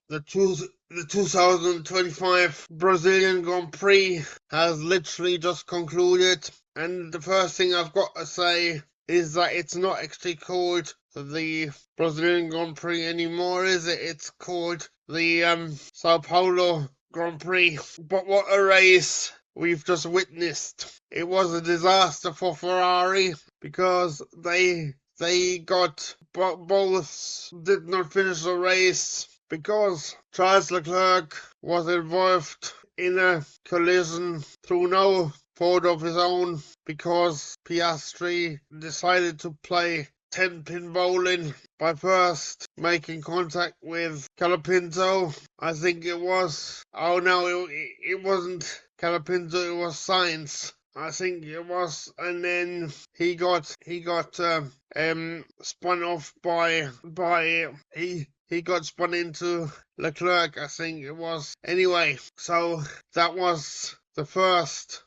the 2025 Brazilian Grand Prix has literally just concluded, and the first thing I've got to say is that it's not actually called the Brazilian Grand Prix anymore, is it? It's called the Sao Paulo Grand Prix. But what a race we've just witnessed. It was a disaster for Ferrari because they got both did not finish the race because Charles Leclerc was involved in a collision through no fault of his own because Piastri decided to play 10-pin bowling by first making contact with Colapinto. I think it was. Oh no, it wasn't Colapinto, it was Sainz. I think it was, and then he got spun off he got spun into Leclerc, I think it was. Anyway, so that was the first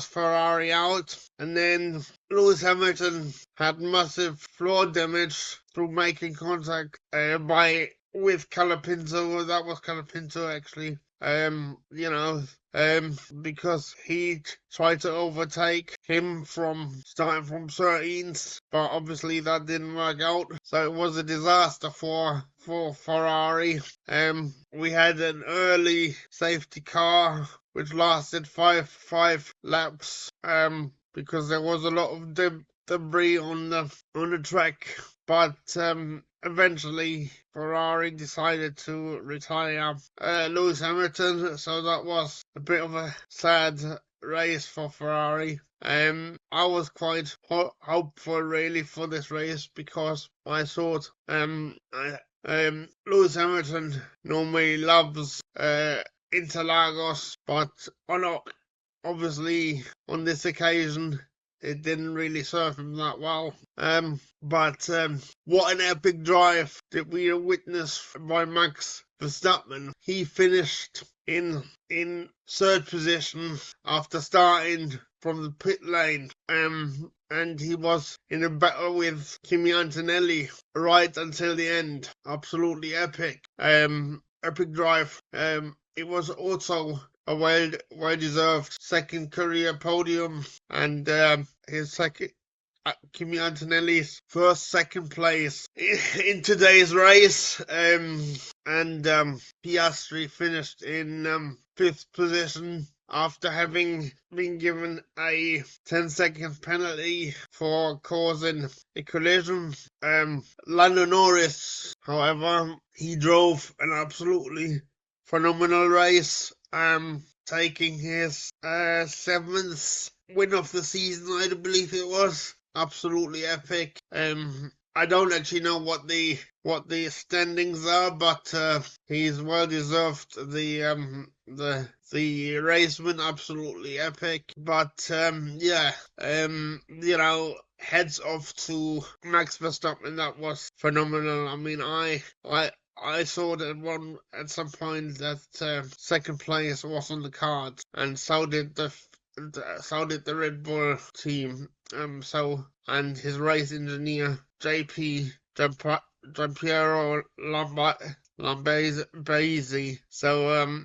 Ferrari out, and then Lewis Hamilton had massive floor damage through making contact with Colapinto. That was Colapinto actually. Because he tried to overtake him starting from 13th, but obviously that didn't work out. So it was a disaster for Ferrari. We had an early safety car which lasted five laps. Because there was a lot of debris on the track, but eventually Ferrari decided to retire Lewis Hamilton, so that was a bit of a sad race for Ferrari. I was quite hopeful really for this race because I thought Lewis Hamilton normally loves Interlagos, but obviously on this occasion it didn't really serve him that well. But what an epic drive did we witness by Max Verstappen. He finished in third position after starting from the pit lane. And he was in a battle with Kimi Antonelli right until the end. Absolutely epic. Epic drive. It was also a well-deserved second career podium, and his Kimi Antonelli's second place in today's race. And Piastri finished in fifth position after having been given a 10-second penalty for causing a collision. Lando Norris, however, he drove an absolutely phenomenal race, taking his seventh win of the season, I believe it was. Absolutely epic. I don't actually know what the standings are, but he's well deserved the race win. Absolutely epic. But heads off to Max Verstappen. That was phenomenal. I mean, I thought at some point that second place was on the cards, and so did the Red Bull team. And his race engineer Giampiero Lambiase. So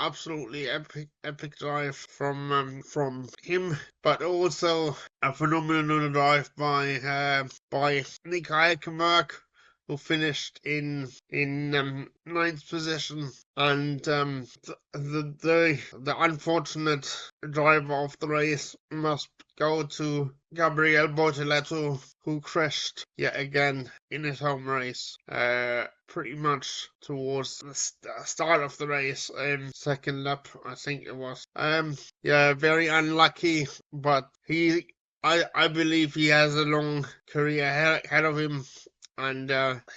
absolutely epic drive from him, but also a phenomenal drive by Nico Hülkenberg, who finished in ninth position, and the unfortunate driver of the race must go to Gabriel Bortoleto, who crashed yet again in his home race, pretty much towards the start of the race, second lap, I think it was. Very unlucky, but I believe he has a long career ahead of him, and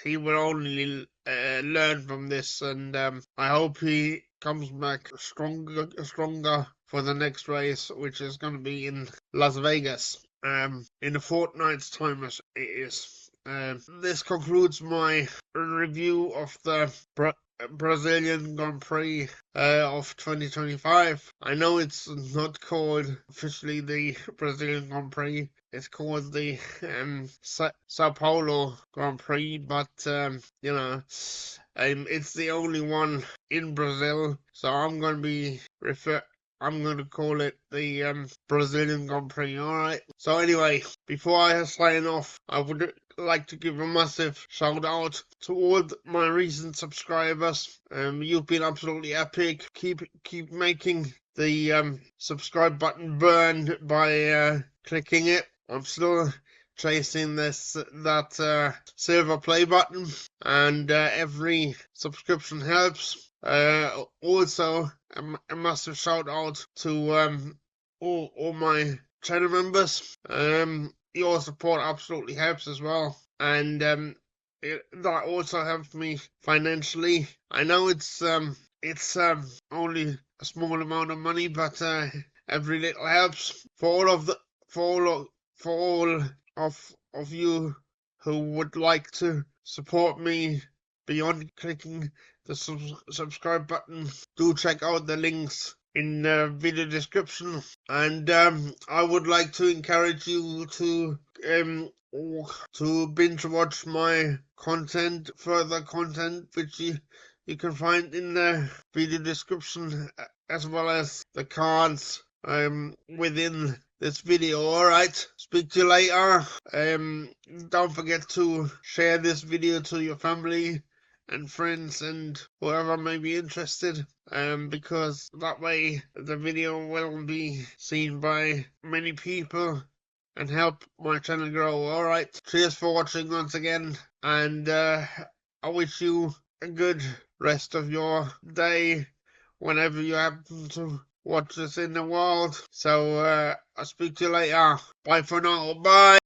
he will only learn from this, and I hope he comes back stronger for the next race, which is going to be in Las Vegas in a fortnight's time as it is. This concludes my review of the Brazilian Grand Prix of 2025. I know it's not called officially the Brazilian Grand Prix. It's called the Sao Paulo Grand Prix, but It's the only one in Brazil, so I'm going to call it the Brazilian Grand Prix, alright? So anyway, before I sign off, I would like to give a massive shout out to all my recent subscribers. You've been absolutely epic. Keep making the subscribe button burn by clicking it. I'm still chasing that silver play button, and every subscription helps. Also, a massive shout out to all my channel members. Your support absolutely helps as well, and that also helps me financially. I know it's only a small amount of money, but every little helps. For all of you who would like to support me beyond clicking the subscribe button, do check out the links in the video description. And I would like to encourage you to binge watch my further content, which you can find in the video description, as well as the cards within this video. Alright, speak to you later. Don't forget to share this video to your family and friends and whoever may be interested, because that way the video will be seen by many people and help my channel grow. Alright, cheers for watching once again, and I wish you a good rest of your day whenever you happen to watch this in the world. So I'll speak to you later. Bye for now. Bye.